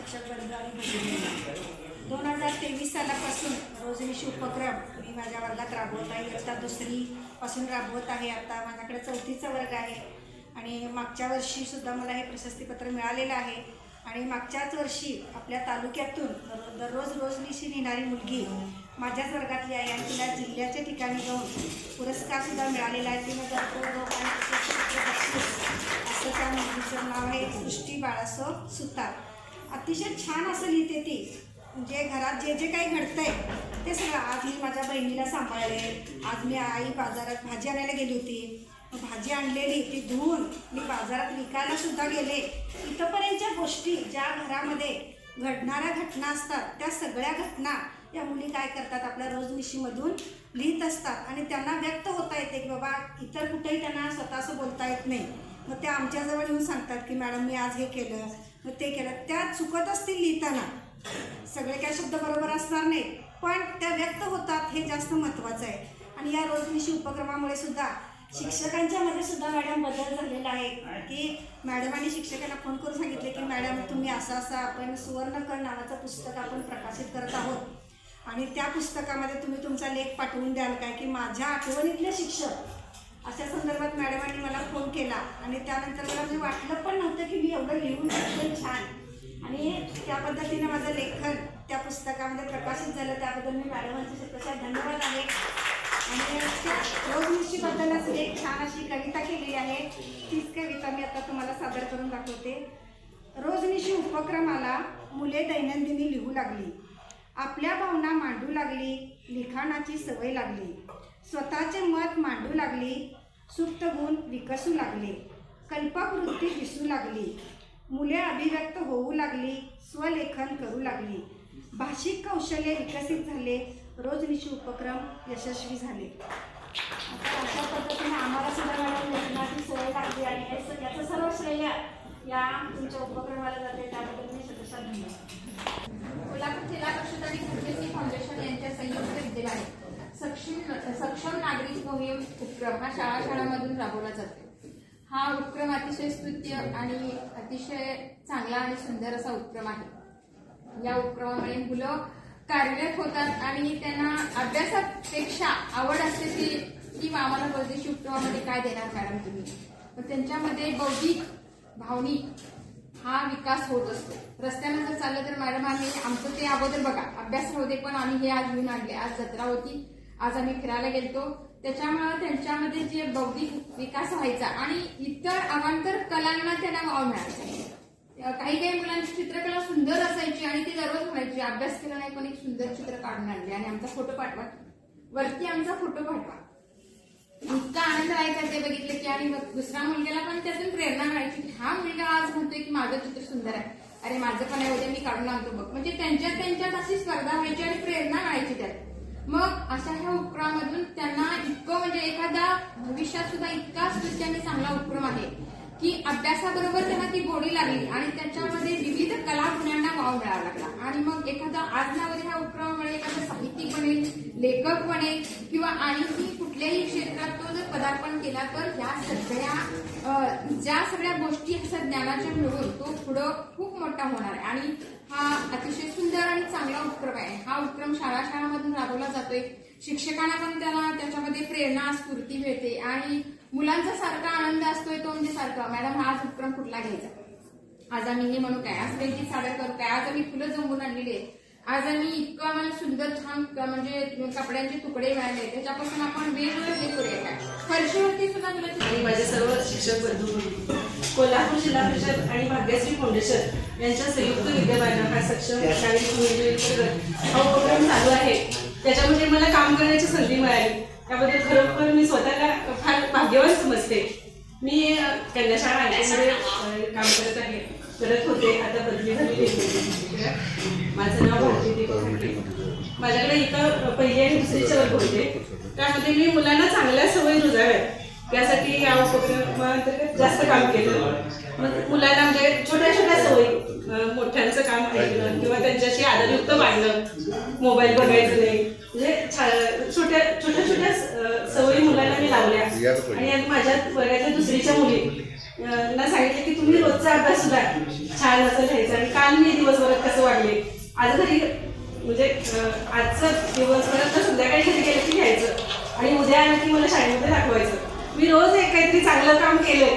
शिक्षक बंधू आणि भगिनी, 2023 सालापासून रोजनिशी उपक्रम मी माझ्या वर्गात राबवत आहे. इयत्ता 2री पासून राबवत आहे. आता माझ्याकडे 4थीचा वर्ग आहे आणि मागच्या वर्षीसुद्धा मला हे प्रशस्तीपत्र मिळालेलं आहे. आणि मागच्याच वर्षी आपल्या तालुक्यातून दररोज रोजनिशी नेणारी मुलगी माझ्याच वर्गातली आहे आणि तिला जिल्ह्याच्या ठिकाणी जाऊन पुरस्कारसुद्धा मिळालेला आहे. तिनं असं त्या मुलीचं नाव आहे सृष्टी बाळासो सुतार. अतिशय छान असं लिहिते ती. म्हणजे घरात जे जे काही घडतंय ते सगळं. आज मी माझ्या बहिणीला सांभाळले. आज मी आई बाजारात भाजी आणायला गेली होती. भाजी आणलेली ती धुवून मी बाजारात विकायला सुद्धा गेले. इथंपर्यंतच्या गोष्टी ज्या घरामध्ये घडणाऱ्या घटना असतात त्या सगळ्या घटना या मुली काय करतात आपल्या रोजनिशीमधून लिहित असतात आणि त्यांना व्यक्त होता येते की बाबा इतर कुठेही त्यांना स्वतःचं बोलता येत नाही. मग त्या आमच्याजवळ येऊन सांगतात की मॅडम मी आज हे केलं मग ते केलं. त्या चुकत असतील लिहिताना, सगळे काय शब्द बरोबर असणार नाही पण त्या व्यक्त होतात, हे जास्त महत्त्वाचं आहे. आणि या रोजनिशी उपक्रमामुळे सुद्धा शिक्षकांच्यामध्ये सुद्धा मॅडम बदल झालेला आहे की मॅडमांनी शिक्षकांना फोन करून सांगितले की मॅडम तुम्ही असं आपण सुवर्णकळ नावाचं पुस्तक आपण प्रकाशित करत आहोत आणि त्या पुस्तकामध्ये तुम्ही तुमचा लेख पाठवून द्याल काय, की माझ्या आठवणीतले शिक्षक अशा संदर्भात मॅडमांनी मला फोन केला. आणि त्यानंतर मला म्हणजे वाटलं पण नव्हतं की मी एवढं लिहून एकदम छान आणि त्या पद्धतीने माझं लेखन त्या पुस्तकामध्ये प्रकाशित झालं. त्याबद्दल मी मॅडमांचे शतशः धन्यवाद आहे. आणि रोजनिशीबद्दलच एक छान अशी कविता केलेली आहे. तीच कविता मी आता तुम्हाला सादर करून दाखवते. रोजनिशी उपक्रमाला मुले दैनंदिनी लिहू लागली. आपल्या भावना मांडू लागली. लिखाणाची सवय लागली. स्वतःचे मत मांडू लागली. सुप्त गुण विकसू लागले. कल्पकवृत्ती दिसू लागली. मुले अभिव्यक्त होऊ लागली. स्वलेखन करू लागली. भाषिक कौशल्य विकसित झाले. रोजनिशी उपक्रम यशस्वी झाले. आता अशा पद्धतीने आम्हाला सुद्धा मॅडम लेखनाची सवय लागली आणि याचं सर्व श्रेय या तुमच्या उपक्रमाला जाते. त्याबद्दल मी शतशः धन्यवाद. कोल्हापूर जिल्हा परिषद आणि घरगुती फाउंडेशन यांच्या संयुक्त विद्यमाने सक्षम नागरिक मोहीम उपक्रम हा शाळांमधून राबवला जातो. हा उपक्रम अतिशय स्तुत्य आणि अतिशय चांगला आणि सुंदर असा उपक्रम आहे. या उपक्रमामुळे मुलं कार्यरत होतात आणि त्यांना अभ्यासापेक्षा आवड असते की आम्हाला रोजनिशी उपक्रमामध्ये काय देणार मॅडम तुम्ही. मग त्यांच्यामध्ये बौद्धिक भावनिक हा विकास होत असतो. रस्त्यानं जर चाललं तर मॅडम आम्ही आमचं ते अगोदर बघा अभ्यास होते पण आम्ही हे आज घेऊन आणले. आज जत्रा होती, आज आम्ही फिरायला गेलतो. त्याच्यामुळे त्यांच्यामध्ये जे बौद्धिक विकास व्हायचा आणि इतर अवांतर कलांना त्यांना वाव मिळायचा. काही काही मुलांची चित्रकला सुंदर असायची आणि ती दररोज म्हणायची अभ्यास केला नाही पण एक सुंदर चित्र काढून आणले आणि आमचा फोटो पाठवा, वरती आमचा फोटो पाठवा. इतका आनंद व्हायचा ते बघितलं की. आणि मग दुसऱ्या मुलग्याला पण त्यातून प्रेरणा मिळायची की हा मुलगा आज म्हणतोय की माझं चित्र सुंदर आहे, अरे माझं पण आहे उद्या मी काढून आणतो बघ. म्हणजे त्यांच्यात अशी स्पर्धा व्हायची आणि प्रेरणा मिळायची त्यात. मग अशा ह्या उपक्रमामधून त्यांना इतकं म्हणजे एखादा भविष्यात सुद्धा इतका स्तुत्य आणि चांगला उपक्रम आहे की अभ्यासाबरोबर त्यांना ती गोडी लागली आणि त्याच्यामध्ये विविध कलागुणांना वाव मिळावा लागला. आणि मग एखादा आज ना ह्या उपक्रमामुळे एखादा साहित्यिक बनेल, लेखक बनेल किंवा आणखी कुठल्याही क्षेत्रात तो जर पदार्पण केला तर या सगळ्या ज्या सगळ्या गोष्टी असतात ज्ञानाच्या मिळून तो पुढं खूप मोठा होणार आहे. आणि हा अतिशय सुंदर आणि चांगला उपक्रम आहे. हा उपक्रम शाळांमधून राबवला जातोय. शिक्षकांना पण त्याच्यामध्ये प्रेरणा स्फूर्ती मिळते आणि मुलांचा सारखा आनंद असतोय तो म्हणजे सारखा मॅडम आज उपक्रम कुठला घ्यायचा, आज आम्ही हे म्हणू काय, आज पेंटिंग सादर करू काय, आज आम्ही फुलं जमवून आणलेली आहेत, आज आम्ही इतकं आम्हाला सुंदर छान म्हणजे कपड्यांचे तुकडे मिळाले त्याच्यापासून आपण वेगवेगळं हे करूया काय. फरशीवरती सुद्धा आणि माझे सर्व शिक्षक बंधू कोल्हापूर जिल्हा परिषद आणि भाग्यश्री फाउंडेशन यांच्या संयुक्त विद्यमाने हा सक्षम नागरिक मोहीम हा उपक्रम चालू आहे. त्याच्यामध्ये मला काम करण्याची संधी मिळाली. त्याबद्दल खरोखर मी स्वतःला फार भाग्यवान समजते. मी कन्याशाळा आयटीमध्ये काम करत होते. आता पदवी झालेली आहे. माझं नाव भारती दीपक. माझ्याकडे इथं पहिली आणि दुसरीचे वर्ग होते. त्यामध्ये मी मुलांना चांगल्या सवयी रुजाव्यात यासाठी या उपक्रमांतर्गत जास्त काम केलं. मग मुलांना म्हणजे छोट्या छोट्या सवयी, मोठ्यांचं काम ऐकणं किंवा त्यांच्याशी आदरयुक्त वागणं, मोबाईल बघायचं नाही, म्हणजे छोट्या छोट्या सवयी मुलांना मी लावल्या. आणि माझ्या वर्गातल्या दुसरीच्या मुली ना सांगितलं की तुम्ही रोजचा अभ्यास सुद्धा छान असं लिहायचं. आणि काल मी दिवसभरात कसं वागले, आज घरी म्हणजे आजचं दिवसभरात संध्याकाळी घरी गेलं की लिहायचं आणि उद्या आलं की मला शाळेमध्ये दाखवायचं. मी रोज एक काहीतरी चांगलं काम केलंय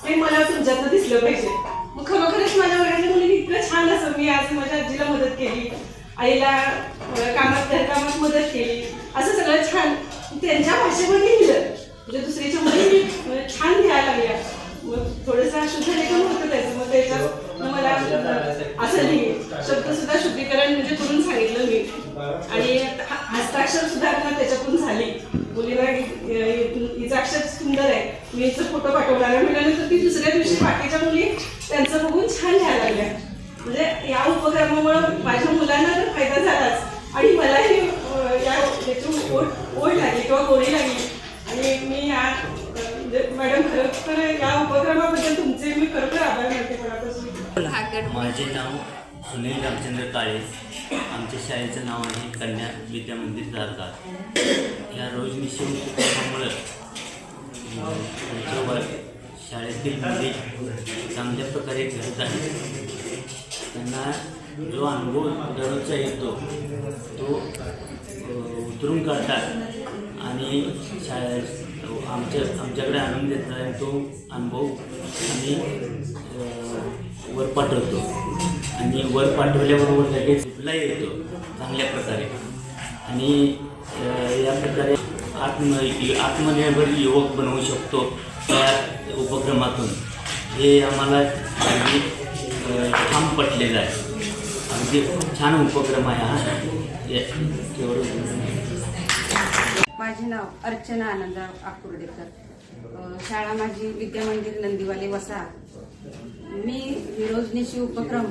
ते मला तुमच्यातनं दिसलं पाहिजे. मग खरोखरच माझ्या वडिलांनी मुलीने इतकं छान असं मी आज माझ्या आजीला मदत केली, आईला घरकामात मदत केली, असं सगळं छान त्यांच्या भाषेमध्ये लिहिलं. म्हणजे दुसरीच्या मुली छान लिहायला लागल्या. मग थोडंसं शुद्ध लेखन होतं त्याचं. मग त्याच्यात मला असं शब्द सुद्धा शुद्धीकरण म्हणजे करून सांगितलं मी. आणि हस्ताक्षर सुधारणा त्याच्यातून झाली. मुलीला हिचं अक्षर सुंदर आहे, मी हिचं फोटो पाठवणार म्हटल्यानंतर ती दुसऱ्या दिवशी बाकीच्या मुली त्यांचं बघून छान लिहायला लागल्या. म्हणजे या उपक्रमामुळं माझ्या मुलांना तर फायदा झालाच आणि मलाही याची ओढ लागली किंवा गोडी लागली. आणि मी मॅडम खरं तर या उपक्रमाबद्दल तुमचे मी खरोखर आभार मानते मनापासून. माझे नाव सुनील रामचंद्र काळे. आमच्या शाळेचं नाव आहे कन्या विद्या मंदिर दारगाव. या रोजनिशी उपक्रमामुळं आमच्या शाळेतील मुली चांगल्या प्रकारे घडत आहेत. त्यांना जो अनुभव दररोजचा येतो तो उतरून काढतात आणि आमच्याकडे आणून देतात आणि तो अनुभव आम्ही वर पाठवतो आणि वर पाठवल्याबरोबर लगेच रिप्लाय येतो चांगल्या प्रकारे. आणि या प्रकारे आत्मनिर्भर युवक बनवू शकतो त्या उपक्रमातून, हे आम्हाला ठाम पटलेलं आहे. अगदी छान उपक्रम आहे हा. तेवढं. माझे नाव अर्चना आनंदराव आकुर्डेकर. शाळा माझी विद्यामंदिर नंदीवाले वसा. मी रोजनिशी उपक्रम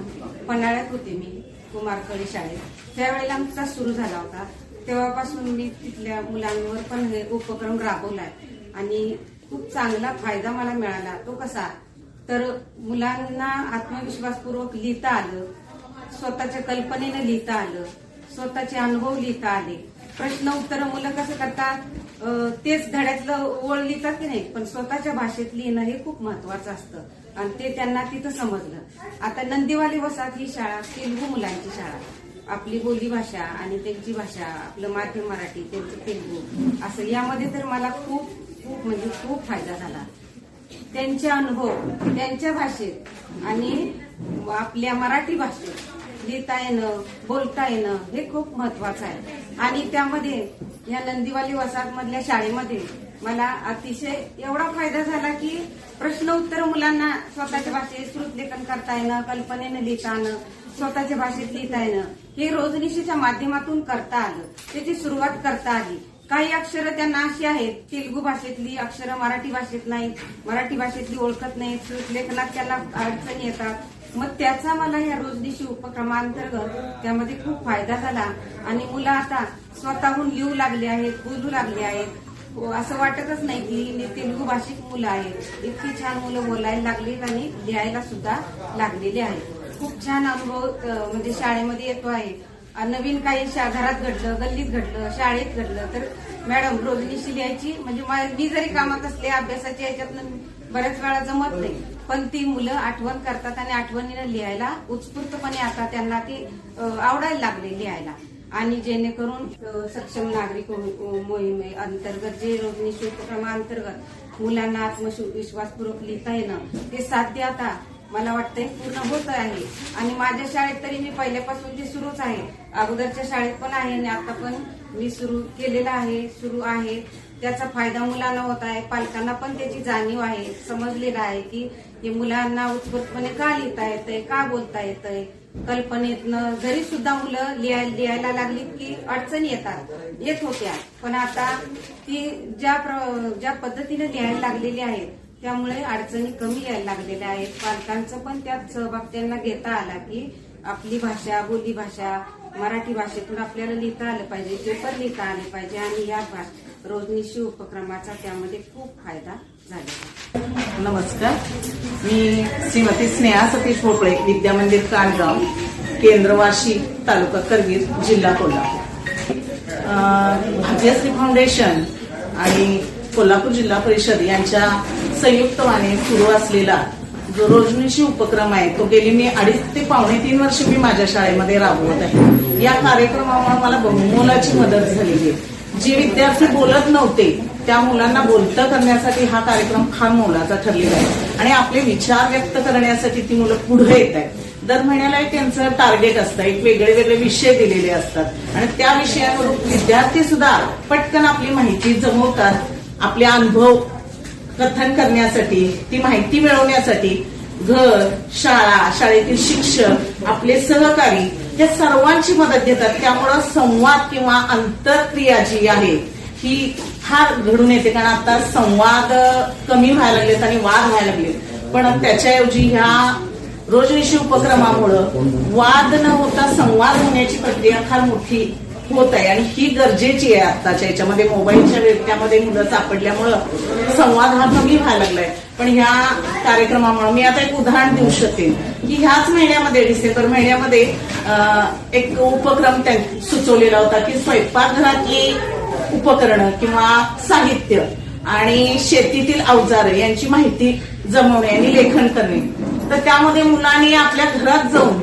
पन्हाळ्यात होते, मी कुमारकळी शाळेत. त्यावेळेला आमचा सुरू झाला होता. तेव्हापासून मी तिथल्या मुलांवर पण हे उपक्रम राबवलाय आणि खूप चांगला फायदा मला मिळाला. तो कसा तर मुलांना आत्मविश्वासपूर्वक लिहिता आलं, स्वतःच्या कल्पनेनं लिहिता आलं, स्वतःचे अनुभव लिहिता आले. प्रश्न उत्तर मुलं कसं करतात, तेच धड्यातलं ओळ लिहितात की नाही, पण स्वतःच्या भाषेत लिहिणं हे खूप महत्वाचं असतं आणि ते त्यांना तिथं समजलं. आता नंदीवाली वसाहत ही शाळा तेलुगू मुलांची शाळा. आपली बोली भाषा आणि त्यांची भाषा, आपलं माध्यम मराठी, त्यांचं तेलुगू, असं यामध्ये तर मला खूप खूप म्हणजे खूप फायदा झाला. त्यांचे अनुभव त्यांच्या भाषेत आणि आपल्या मराठी भाषेत लिहिता येणं, बोलता येणं हे खूप महत्वाचं आहे. आणि त्यामध्ये या नंदीवाली वसाहत मधल्या शाळेमध्ये मला अतिशय एवढा फायदा झाला की प्रश्न उत्तर मुलांना स्वतःच्या भाषेत श्रुतलेखन करता येणं, कल्पनेनं लिहिता येणं, स्वतःच्या भाषेत लिहिता येणं, हे रोजनिशीच्या माध्यमातून करता आलं. त्याची सुरुवात करता आली. काही अक्षरं त्यांना अशी आहेत, तेलुगू भाषेतली अक्षरं मराठी भाषेत नाहीत, मराठी भाषेतली ओळखत नाहीत, श्रुतलेखनात त्यांना अडचणी येतात. मग त्याचा मला या रोजनिशी उपक्रमांतर्गत त्यामध्ये खूप फायदा झाला आणि मुलं आता स्वतःहून लिहू लागले आहेत, बोलू लागले आहेत. असं वाटतच नाही की तेलुगू भाषिक मुलं आहेत. इतकी छान मुलं बोलायला लागली आणि लिहायला सुद्धा लागलेली आहेत. खूप छान अनुभव म्हणजे शाळेमध्ये येतो आहे. नवीन काही घरात घडलं, गल्लीत घडलं, शाळेत घडलं तर मॅडम रोजनिशी लिहायची. म्हणजे मी जरी कामात असले अभ्यासाच्या याच्यातनं बऱ्याच वेळा जमत नाही, पण ती मुलं आठवण करतात आणि आठवणीनं लिहायला उत्स्फूर्तपणे आता त्यांना ती आवडायला लागले लिहायला. आणि जेणेकरून सक्षम नागरिक मोहिमे अंतर्गत जे रोजनिशी उपक्रमांतर्गत मुलांना आत्मविश्वासपूर्वक लिहिता येणं ते साध्य आता मला वाटतंय पूर्ण होत आहे. आणि माझ्या शाळेत तरी मी पहिल्यापासून ते सुरूच आहे, अगोदरच्या शाळेत पण आहे आणि आता पण मी सुरू केलेला आहे, सुरू आहे. त्याचा फायदा मुलांना होत आहे, पालकांना पण त्याची जाणीव आहे, समजलेलं आहे की हे मुलांना उत्स्फूर्तपणे का लिहिता येतंय, का बोलता येतंय. कल्पनेतनं जरी सुद्धा मुलं लिहायला लागली की अडचणी येत होत्या, पण आता ती ज्या पद्धतीने लिहायला लागलेली आहेत त्यामुळे अडचणी कमी यायला लागलेल्या आहेत. पालकांचं पण त्यात सहभाग त्यांना घेता आला की आपली भाषा, बोली भाषा, मराठी भाषेतून आपल्याला लिहिता आलं पाहिजे, पेपर लिहिता आले पाहिजे आणि या रोजनिशी उपक्रमाचा त्यामध्ये खूप फायदा झाला. नमस्कार, मी श्रीमती स्नेहा सतीश भोपळे, विद्यामंदिर काळगाव, केंद्रवाशी, तालुका करवीर, जिल्हा कोल्हापूर. भाग्यश्री फाउंडेशन आणि कोल्हापूर जिल्हा परिषद यांच्या संयुक्तपणे सुरू असलेला जो रोजनिशी उपक्रम आहे तो गेली मी 2.5 ते पावणे 3 वर्ष मी माझ्या शाळेमध्ये राबवत आहे. या कार्यक्रमामुळे मला बहुमोलाची मदत झालेली आहे. जे विद्यार्थी बोलत नव्हते त्या मुलांना बोलतं करण्यासाठी हा कार्यक्रम फार मोलाचा ठरलेला आहे आणि आपले विचार व्यक्त करण्यासाठी ती मुलं पुढे येत आहेत. दर महिन्याला एक त्यांचं टार्गेट असतं, एक वेगळे वेगळे विषय दिलेले असतात आणि त्या विषयावरून विद्यार्थी सुद्धा पटकन आपली माहिती जमवतात. आपले अनुभव कथन करण्यासाठी, ती माहिती मिळवण्यासाठी घर, शाळा, शाळेतील शिक्षक, आपले सहकारी या सर्वांची मदत घेतात. त्यामुळं संवाद किंवा आंतरक्रिया जी आहे ही फार घडून येते. कारण आता संवाद कमी व्हायला लागलेत आणि वाद व्हायला लागलेत, पण त्याच्याऐवजी ह्या रोजनिशी उपक्रमामुळं वाद न होता संवाद होण्याची प्रक्रिया फार मोठी होत आहे आणि ही गरजेची आहे. आत्ताच्या याच्यामध्ये मोबाईलच्या वेळच्यामध्ये मुलं सापडल्यामुळं संवाद हा कमी व्हायला लागलाय. पण ह्या कार्यक्रमामुळे मी आता एक उदाहरण देऊ शकेन की ह्याच महिन्यामध्ये डिसेंबर महिन्यामध्ये एक उपक्रम सुचवलेला होता की स्वयंपाकघरातली उपकरणं किंवा साहित्य आणि शेतीतील अवजारं यांची माहिती जमवणे आणि लेखन करणे. तर त्यामध्ये मुलांनी आपल्या घरात जाऊन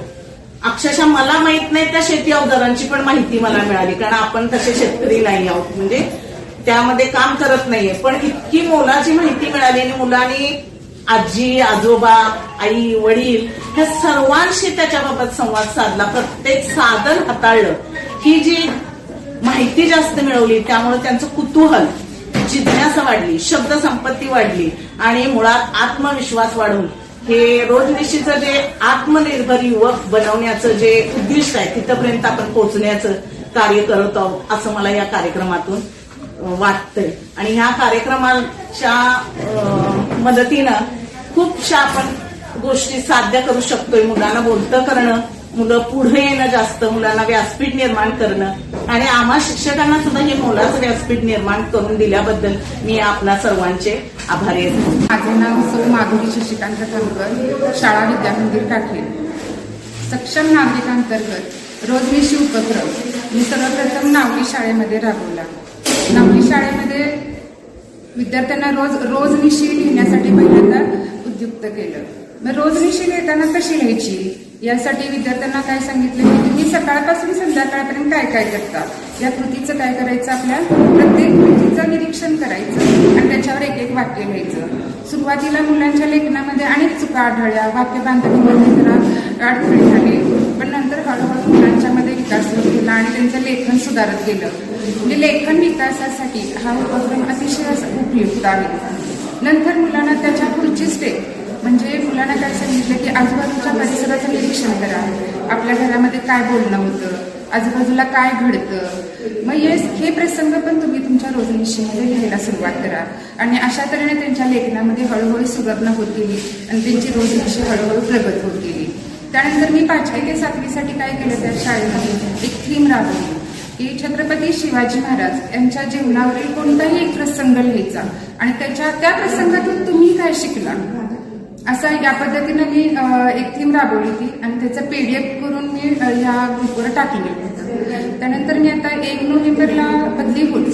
अक्षरशः मला माहित नाही त्या शेती अवजारांची पण माहिती मला मिळाली, कारण आपण तसे शेतकरी नाही आहोत, म्हणजे त्यामध्ये काम करत नाहीये. पण इतकी मोलाची माहिती मिळाली आणि मुलांनी आजी, आजोबा, आई, वडील ह्या सर्वांशी त्याच्याबाबत संवाद साधला. प्रत्येक साधन हाताळलं. ही जी माहिती जास्त मिळवली त्यामुळे त्यांचं कुतूहल, जिज्ञासा वाढली, शब्दसंपत्ती वाढली आणि मुळात आत्मविश्वास वाढून हे रोजनिशीचं जे आत्मनिर्भर युवक बनवण्याचं जे उद्दिष्ट आहे तिथपर्यंत आपण पोहोचण्याचं कार्य करत आहोत असं मला या कार्यक्रमातून वाटतंय. आणि ह्या कार्यक्रमाच्या मदतीनं खूपशा आपण गोष्टी साध्य करू शकतोय. मुलांना बोलतं करणं, मुलं पुढे येणं, जास्त मुलांना व्यासपीठ निर्माण करणं आणि आम्हा शिक्षकांना सुद्धा हे मोलाचं व्यासपीठ निर्माण करून दिल्याबद्दल मी आपणा सर्वांचे आभारी आहे. माझे नाव सौ माधुरी शशिकांत खामकर, शाळा विद्यामंदिर काठे. सक्षम नागरिकांतर्गत रोजनिशी उपक्रम मी सर्वप्रथम नावली शाळेमध्ये राबवला. नावली शाळेमध्ये विद्यार्थ्यांना रोजनिशी लिहिण्यासाठी पहिल्यांदा उद्युक्त केलं. मग रोजनिशी लिहिताना कशी लिहायची यासाठी विद्यार्थ्यांना काय सांगितलं की तुम्ही सकाळपासून संध्याकाळपर्यंत काय काय करता, या कृतीचं काय करायचं, आपल्या प्रत्येक कृतीचं निरीक्षण करायचं आणि त्याच्यावर एक एक वाक्य लिहायचं. सुरुवातीला मुलांच्या लेखनामध्ये अनेक चुका आढळल्या, वाक्य बांधणीमध्ये जरा अडथळे झाले, पण नंतर हळूहळू मुलांच्यामध्ये विकास होत गेला आणि त्यांचं लेखन सुधारत गेलं. म्हणजे लेखन विकासासाठी हा उपक्रम अतिशय उपयुक्त आहे. नंतर मुलांना त्याच्या पुढची स्टेप म्हणजे मुलांना काय सांगितलं की आजूबाजूच्या परिसराचं निरीक्षण करा. आपल्या घरामध्ये काय बोलणं होतं, आजूबाजूला काय घडतं, मग हे प्रसंग पण तुम्ही तुमच्या रोजनिशीमध्ये लिहायला सुरुवात करा. आणि अशा तऱ्हेने त्यांच्या लेखनामध्ये हळूहळू सुधारणा होत गेली आणि त्यांची रोजनिशी हळूहळू प्रगत होत गेली. त्यानंतर मी 5वी ते 7वीसाठी काय केलं, त्या शाळेमध्ये एक थीम राबवली की छत्रपती शिवाजी महाराज यांच्या जीवनावरील कोणताही एक प्रसंग लिहायचा आणि त्या प्रसंगातून तुम्ही काय शिकला, असं या पद्धतीनं मी एक थीम राबवली होती आणि त्याचं PDF करून मी या ग्रुपवर टाकलेलं होतं. त्यानंतर मी आता 1 नोव्हेंबरला बदली होत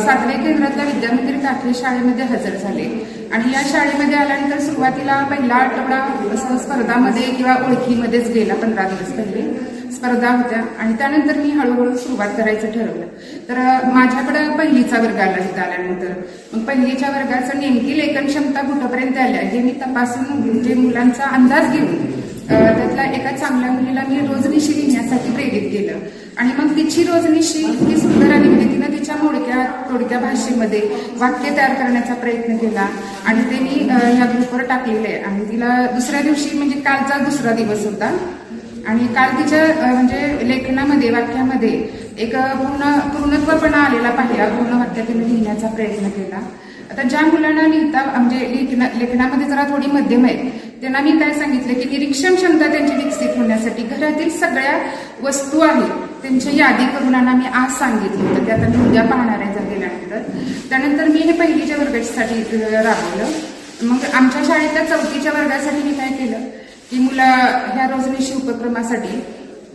7व्या केंद्रातल्या विद्यामंदिर काठे शाळेमध्ये हजर झाले आणि या शाळेमध्ये आल्यानंतर सुरुवातीला पहिला आठवडा स्पर्धामध्ये किंवा ओळखीमध्येच गेला. 15 दिवस पहिले स्पर्धा होत्या आणि त्यानंतर मी हळूहळू सुरुवात करायचं ठरवलं. तर माझ्याकडे पहिलीचा वर्ग आला तिथं आल्यानंतर. मग पहिलीच्या वर्गाचं नेमकी लेखन क्षमता कुठंपर्यंत आल्या हे मी तपासून म्हणजे मुलांचा अंदाज घेऊन त्यातल्या एका चांगल्या मुलीला मी रोजनिशी लिहिण्यासाठी प्रेरित केलं आणि मग तिची रोजनिशी ती सुंदर आणि तिनं तिच्या थोडक्या भाषेमध्ये वाक्य तयार करण्याचा प्रयत्न केला आणि ते मी ह्या ग्रुपवर टाकलेलं आहे. आणि तिला दुसऱ्या दिवशी म्हणजे कालचा दुसरा दिवस होता आणि काल तिच्या म्हणजे लेखनामध्ये वाक्यामध्ये एक पूर्णत्वपणा आलेला पाहिला. पूर्ण वाक्य तिने लिहिण्याचा प्रयत्न केला. आता ज्या मुलांना लिहिता म्हणजे लेखनामध्ये जरा थोडी मध्यम आहे त्यांना मी काय सांगितलं की निरीक्षण क्षमता त्यांची विकसित होण्यासाठी घरातील सगळ्या वस्तू आहेत त्यांची यादी करून मी आज सांगितलं होतं, ते आता मी उद्या पाहणार आहे गेल्यानंतर. त्यानंतर मी हे पहिलीच्या वर्गासाठी राबवलं. मग आमच्या शाळेतल्या 4थीच्या वर्गासाठी मी काय केलं की मुलं ह्या रोजनिशी उपक्रमासाठी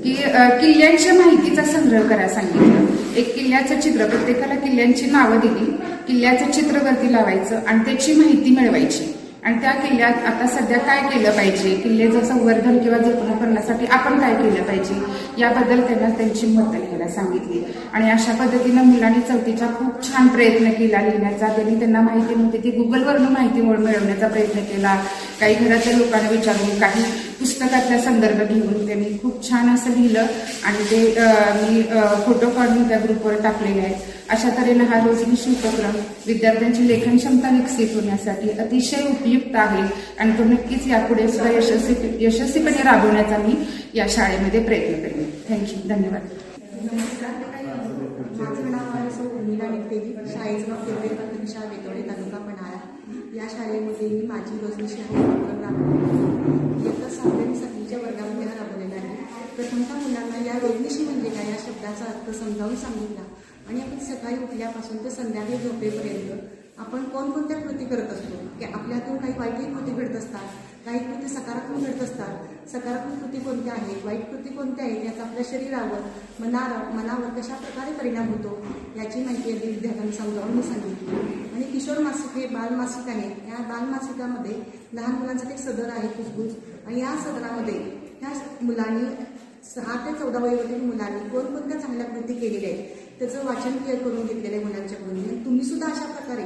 की किल्ल्यांच्या माहितीचा संग्रह करायला सांगितलं. एक किल्ल्याचं चित्र, प्रत्येकाला किल्ल्यांची नावं दिली, किल्ल्याचं चित्र वरती लावायचं आणि त्याची माहिती मिळवायची. आणि त्या किल्ल्यात आता सध्या काय केलं पाहिजे, किल्ल्याचं संवर्धन किंवा जपणूक करण्यासाठी आपण काय केलं पाहिजे याबद्दल त्यांना त्यांची मतं लिहायला सांगितली. आणि अशा पद्धतीनं मुलांनी 4थीचा खूप छान प्रयत्न केला लिहिण्याचा. त्यांना माहिती नव्हती ती गुगलवरनं माहिती मिळवण्याचा प्रयत्न केला. काही घरातल्या लोकांना विचारून, काही पुस्तकातला संदर्भ घेऊन त्यांनी खूप छान असं लिहिलं आणि ते मी फोटो काढून त्या ग्रुपवर टाकलेले आहेत. अशा तऱ्हेनं हा रोजनिशी उपक्रम विद्यार्थ्यांची लेखन क्षमता विकसित होण्यासाठी अतिशय उपयुक्त आहे आणि तो नक्कीच यापुढे सुद्धा यशस्वीपणे राबवण्याचा मी या शाळेमध्ये प्रयत्न करेन. थँक्यू, धन्यवाद. नमस्कार, माझं नाव आहे सौ उर्मिला निकतेजी. शाळेचं नाव केंद्रीय प्राथमिक शाळा वेतोडे, तालुका पन्हाळा. या शाळेमध्ये मी माझी रोजनिशी आहे उपक्रम राबवलेला. इयत्ता 7वी आणि 7वीच्या वर्गामध्ये हा राबवलेला आहे. प्रथमतः मुलांना या रोजनिशी म्हणजे काय या शब्दाचा अर्थ समजावून सांगितला आणि आपण सकाळी उठल्यापासून ते संध्याकाळी झोपेपर्यंत आपण कोणकोणत्या कृती करत असतो, की आपल्यातून काही वाईटही कृती घडत असतात, काही कृती सकारात्मक घडत असतात. सकारात्मक कृती कोणत्या आहेत, वाईट कृती कोणत्या आहेत, याचा आपल्या शरीरावर मनावर कशा प्रकारे परिणाम होतो याची माहिती आधी विद्यार्थ्यांना समजावून मी सांगितली. आणि किशोर मासिक हे बालमासिक आहे. या बालमासिकामध्ये लहान मुलांसाठी एक सदर आहे कुसबुस, आणि या सदरामध्ये ह्या मुलांनी 6 ते 14 वयोगटातील मुलांनी कोणकोणत्या चांगल्या कृती केलेल्या आहेत त्याचं वाचन करून घेतलेलं आहे मुलांच्याकडून. तुम्ही सुद्धा अशा प्रकारे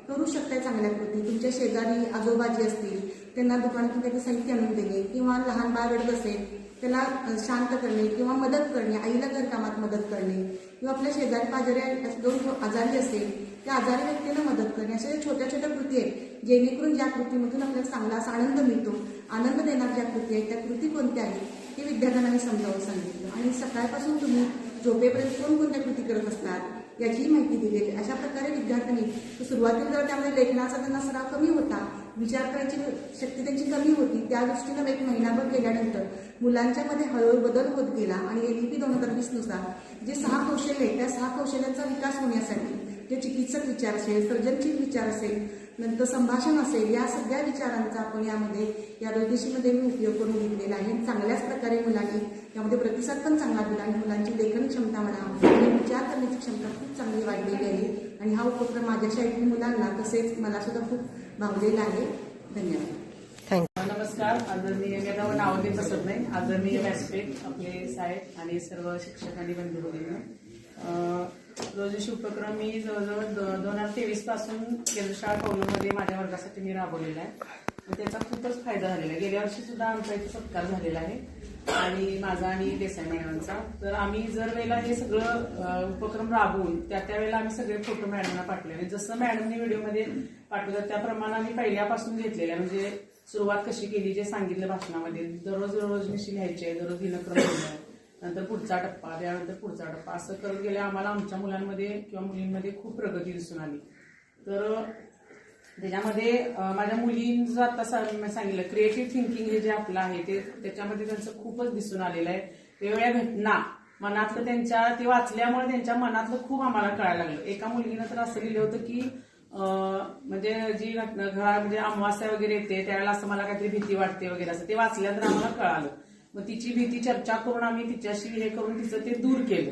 करू शकताय चांगल्या कृती. तुमच्या शेजारी आजोबा जे असतील त्यांना दुकानातून काही साहित्य आणून देणे, किंवा लहान बाळ रडत असेल त्याला शांत करणे किंवा मदत करणे, आईला घरकामात मदत करणे, किंवा आपल्या शेजारी पाजारी दोन आजारी असेल त्या आजारी व्यक्तीला मदत करणे. अशा छोट्या छोट्या कृती आहेत जेणेकरून ज्या कृतीमधून आपल्याला चांगला असा आनंद मिळतो. आनंद देणार ज्या कृती आहेत त्या कृती कोणत्या आहेत हे विद्यार्थ्यांना मी समजावून सांगितलं. आणि सकाळपासून तुम्ही झोपेपर्यंत कोणकोणत्या कृती करत असतात याचीही माहिती दिलेली. अशा प्रकारे विद्यार्थ्यांनी सुरुवातीला जर त्यामध्ये लेखनाचा त्यांना सराव कमी होता, विचार करायची शक्ती त्यांची कमी होती, त्या दृष्टीनं 1 महिनाभर केल्यानंतर मुलांच्या मध्ये हळूहळू बदल होत गेला. आणि NEP 2020 नुसार जे 6 कौशल्य आहेत त्या 6 कौशल्यांचा विकास होण्यासाठी जे चिकित्सक विचार असेल, सर्जनशील विचार असेल, नंतर संभाषण असेल, या सगळ्या विचारांचा आपण यामध्ये या रोजनिशीमध्ये मी उपयोग करून घेतलेला आहे. चांगल्याच प्रकारे मुलांनी यामध्ये प्रतिसाद पण चांगला दिला आणि मुलांची लेखन क्षमता म्हणा आणि विचार करण्याची क्षमता खूप चांगली वाढलेली आहे. आणि हा उपक्रम माझ्या शाळेतील मुलांना तसेच मला सुद्धा खूप भावलेला आहे. धन्यवाद. नमस्कार, आदरणीय मेधाव नाव देत बसत नाही, आदरणीय व्यासपीठ आपले साहेब आणि सर्व शिक्षक आणि बंधू भगिनी. रोजनिशी उपक्रम मी जवळजवळ 2023 पासून केंद्रशाळा कौलूमध्ये माझ्या वर्गासाठी मी राबवलेला आहे. त्याचा खूपच फायदा झालेला आहे. गेल्या वर्षी सुद्धा आमचा इथे सत्कार झालेला आहे आणि माझा आणि देसाई मॅडमांचा. तर आम्ही जर वेळेला हे सगळं उपक्रम राबवून त्यावेळेला आम्ही सगळे फोटो मॅडमना पाठवले. जसं मॅडमने व्हिडिओमध्ये पाठवलं त्याप्रमाणे आम्ही पहिल्यापासून घेतलेलं आहे. म्हणजे सुरुवात कशी केली जे सांगितलं भाषणामध्ये, दररोज रोजनिशी लिहायचे, दररोज दिनक्रम लिहिणं, नंतर पुढचा टप्पा, त्यानंतर पुढचा टप्पा, असं करत गेले आम्हाला आमच्या मुलांमध्ये किंवा मुलींमध्ये खूप प्रगती दिसून आली. तर त्याच्यामध्ये माझ्या मुलींचं आता सांगितलं क्रिएटिव्ह थिंकिंग हे जे आपलं आहे ते त्याच्यामध्ये त्यांचं खूपच दिसून आलेलं आहे. वेगवेगळ्या घटना मनातलं त्यांच्या ते वाचल्यामुळे त्यांच्या मनातलं खूप आम्हाला कळायला लागलं. एका मुलगीनं तर असं लिहिलं होतं की म्हणजे जी घटना म्हणजे अमावास्या वगैरे येते त्यावेळेला असं मला काहीतरी भीती वाटते वगैरे असं ते वाचल्यानंतर आम्हाला कळालं. मग तिची भीती चर्चा करून आम्ही तिच्याशी हे करून तिचं ते दूर केलं.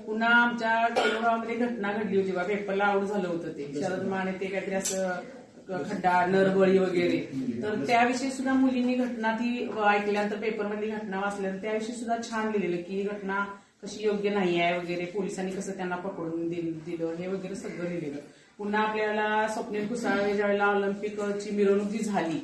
पुन्हा आमच्या केळगावामध्ये घटना घडली होती बा, पेपरला आऊट झालं होतं ते शरद माने ते काहीतरी असं खड्डा नरबळी वगैरे. तर त्याविषयी सुद्धा मुलींनी घटना ती ऐकल्यानंतर पेपरमधली घटना वाचल्यानंतर त्याविषयी सुद्धा छान लिहिलेलं की ही घटना कशी योग्य नाही आहे वगैरे, पोलिसांनी कसं त्यांना पकडून दिलं हे वगैरे सगळं लिहिलेलं. पुन्हा आपल्याला स्वप्नील कुसाळे ज्यावेळेला ऑलिम्पिकची मिरवणूक झाली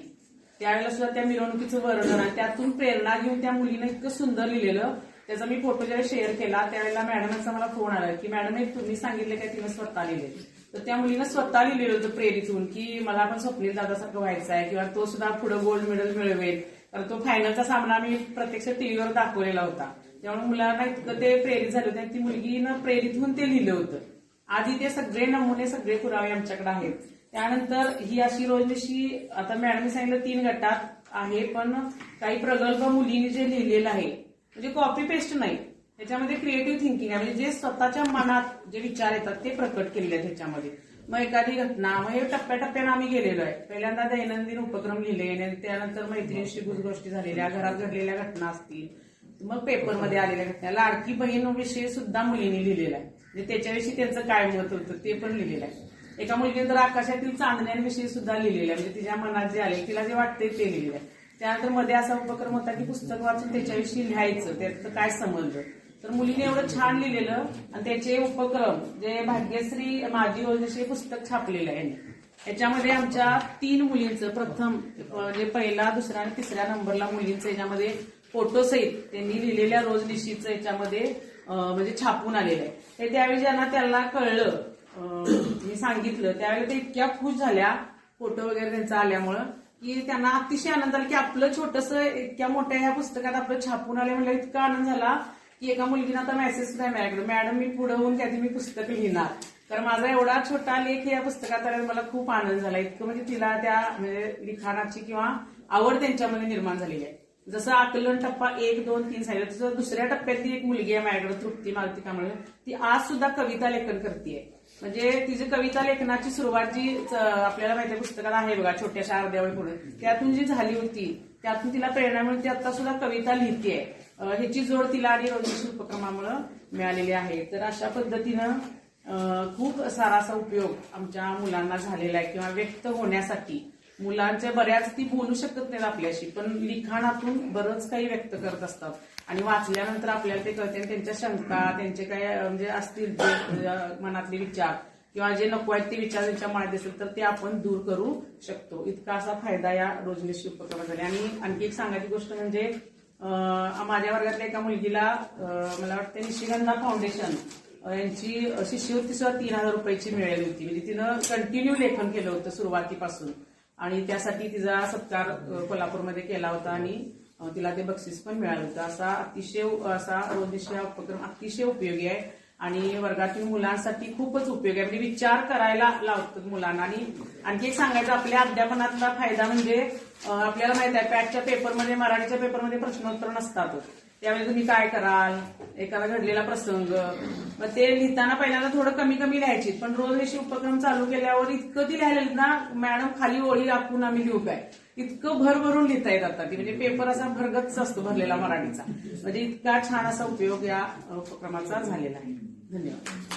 त्यावेळेला सुद्धा त्या मिरवणुकीचं वर्णन आणि त्यातून प्रेरणा घेऊन त्या मुलीनं इतकं सुंदर लिहिलेलं. त्याचा मी फोटो ज्यावेळेला शेअर केला त्यावेळेला मॅडमांचा मला फोन आला की मॅडम हे तुम्ही सांगितलं काय तिनं स्वतः लिहिले. तर त्या मुलीनं स्वतः लिहिलेलं होतं प्रेरित होऊन की मला पण स्वप्नील दादासारखं व्हायचं आहे किंवा तो सुद्धा पुढे गोल्ड मेडल मिळवेल. कारण तो फायनलचा सामना मी प्रत्यक्ष टीव्हीवर दाखवलेला होता. त्यामुळे मुलांना इतकं ते प्रेरित झाले होते आणि ती मुलगीनं प्रेरित होऊन ते लिहिलं होतं. आधी ते सगळे नमुने सगळे पुरावे आमच्याकडे आहेत. त्यानंतर ही अशी रोजनिशी आता मॅडमने सांगितलं 3 गटात आहे, पण काही प्रगल्भ मुलींनी जे लिहिलेलं आहे म्हणजे कॉपी पेस्ट नाही, त्याच्यामध्ये क्रिएटिव्ह थिंकिंग आहे. म्हणजे जे स्वतःच्या मनात जे विचार येतात ते प्रकट केलेले आहेत ह्याच्यामध्ये. मग एखादी घटना मग हे टप्प्याटप्प्यानं आम्ही गेलेलो आहे. पहिल्यांदा दैनंदिन उपक्रम लिहिले, त्यानंतर मैत्रिणीशी गोष्टी झालेल्या, घरात घडलेल्या घटना असतील, मग पेपरमध्ये आलेल्या घटना, लाडकी बहीण विषयी सुद्धा मुलींनी लिहिलेला आहे. म्हणजे त्याच्याविषयी त्यांचं काय मत होतं ते पण लिहिलेलं आहे. एका मुलगीने तर आकाशातील चांदण्यांविषयी सुद्धा लिहिलेलं आहे. म्हणजे तिच्या मनात जे आले, तिला जे वाटते ते लिहिलेलं आहे. त्यानंतर मध्ये असा उपक्रम होता की पुस्तक वाचून त्याच्याविषयी लिहायचं, त्याचं काय समजलं. तर मुलीने एवढं छान लिहिलेलं आणि त्याचे उपक्रम जे भाग्यश्री माझी योजनेचे पुस्तक छापलेलं आहे. याच्यामध्ये आमच्या 3 मुलींचं प्रथम म्हणजे पहिला, दुसरा आणि तिसऱ्या नंबरला मुलींचं याच्यामध्ये फोटोसहित त्यांनी लिहिलेल्या रोजनिशीचं याच्यामध्ये म्हणजे छापून आलेलं आहे. हे त्यावेळी ज्यांना त्यांना कळलं, मी सांगितलं त्यावेळेला ते इतक्या खुश झाल्या फोटो वगैरे त्यांचा आल्यामुळं की त्यांना अतिशय आनंद झाला की आपलं छोटंसं इतक्या मोठ्या ह्या पुस्तकात आपलं छापून आले म्हणलं. इतका आनंद झाला की एका मुलगीनं आता मेसेज काय माझ्याकडे, मॅडम मी पुढे होऊन त्याची मी पुस्तक लिहिणार, कारण माझा एवढा छोटा लेख या पुस्तकात आल्यावर मला खूप आनंद झाला. इतकं म्हणजे तिला त्या म्हणजे लिखाणाची किंवा आवड त्यांच्यामध्ये निर्माण झालेली आहे. जसं आकलन टप्पा 1, 2, 3 सांगितलं तसं दुसऱ्या टप्प्यातली एक मुलगी आहे माझ्याकडे, तृप्ती मालती कांबळे, ती आज सुद्धा कविता लेखन करते. म्हणजे तिची कविता लेखनाची सुरुवात जी आपल्याला माहिती पुस्तकात आहे बघा, छोट्याशा अर्ध्यावळी पुढे, त्यातून जी झाली होती त्यातून तिला प्रेरणा मिळून ती आता सुद्धा कविता लिहितेय. ह्याची जोड तिला आणि रोजनिशी उपक्रमामुळे मिळालेली आहे. तर अशा पद्धतीनं खूप सारा असा उपयोग आमच्या मुलांना झालेला आहे किंवा व्यक्त होण्यासाठी. मुलांच्या बऱ्याच ती बोलू शकत नाहीत आपल्याशी, पण लिखाणातून बरंच काही व्यक्त करत असतात आणि वाचल्यानंतर आपल्याला ते कळते. त्यांच्या शंका, त्यांचे काय म्हणजे असतील मनातले विचार किंवा जे नको आहेत ते विचार त्यांच्या मनात असेल तर ते आपण दूर करू शकतो. इतका असा फायदा या रोजनिशी उपक्रमात झाला. आणि आणखी एक सांगायची गोष्ट म्हणजे माझ्या वर्गातल्या एका मुलगीला मला वाटतं निशिगंधा फाउंडेशन यांची शिष्यवृत्ती सुद्धा 3,000 रुपयाची मिळाली होती. म्हणजे तिनं कंटिन्यू लेखन केलं होतं सुरुवातीपासून आणि त्यासाठी तिचा सत्कार कोल्हापूरमध्ये केला होता आणि तिला ते बक्षीस पण मिळालं होतं. असा रोजनिशी उपक्रम अतिशय उपयोगी आहे आणि वर्गातील मुलांसाठी खूपच उपयोगी आहे. म्हणजे विचार करायला लावतात मुलांना. आणि आणखी एक सांगायचं, आपल्या अध्यापनातला फायदा म्हणजे आपल्याला माहित आहे पॅटच्या पेपरमध्ये, मराठीच्या पेपरमध्ये प्रश्नोत्तर नसतात. त्यावेळी तुम्ही काय कराल, एखादा घडलेला प्रसंग, मग ते लिहिताना पहिल्यांदा थोडं कमी कमी लिहायची, पण रोजनिशी उपक्रम चालू केल्यावर इतकं ती लिहायला ना, मॅडम खाली ओळी राखून आम्ही लिहू काय, इतकं भरभरून लिहिता येत आता ती. म्हणजे पेपर असा भरगच्च असतो भरलेला मराठीचा. म्हणजे इतका छान असा उपयोग या उपक्रमाचा झालेला आहे. धन्यवाद.